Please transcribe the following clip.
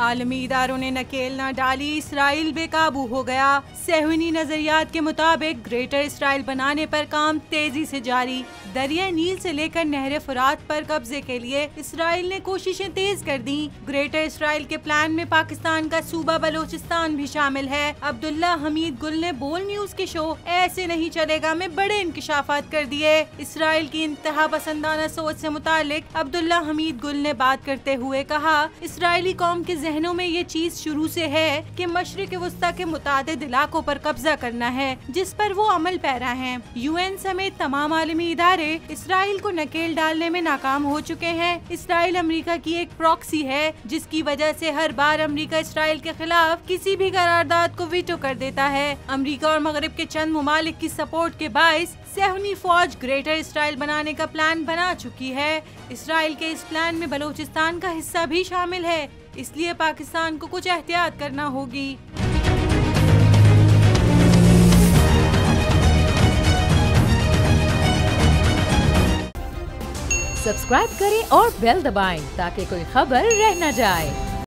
आलमी इदारों ने नकेल न डाली, इसराइल बेकाबू हो गया। सेहूनी नजरियात के मुताबिक ग्रेटर इसराइल बनाने पर काम तेजी से जारी। दरिया नील से लेकर नहर फुरात पर कब्जे के लिए इसराइल ने कोशिशें तेज कर दी। ग्रेटर इसराइल के प्लान में पाकिस्तान का सूबा बलोचिस्तान भी शामिल है। अब्दुल्ला हमीद गुल ने बोल न्यूज के शो ऐसे नहीं चलेगा में बड़े इंकशाफात कर दिए। इसराइल की इंतहा पसंदाना सोच से मुतालिक अब्दुल्ला हमीद गुल ने बात करते हुए कहा, इसराइली कौम के जहनों में ये चीज शुरू से है कि मशरिक वस्ता के मुतादिद इलाकों पर कब्जा करना है, जिस पर वो अमल पैरा हैं। UN समेत तमाम आलमी इदारे इसराइल को नकेल डालने में नाकाम हो चुके हैं। इसराइल अमेरिका की एक प्रॉक्सी है, जिसकी वजह से हर बार अमेरिका इसराइल के खिलाफ किसी भी करारदाद को वीटो कर देता है। अमेरिका और मगरब के चंद मुमालिक की सपोर्ट के बाइस सेहूनी फौज ग्रेटर इसराइल बनाने का प्लान बना चुकी है। इसराइल के इस प्लान में बलोचिस्तान का हिस्सा भी शामिल है, इसलिए पाकिस्तान को कुछ एहतियात करना होगी। सब्सक्राइब करें और बेल दबाएं ताकि कोई खबर रह न जाए।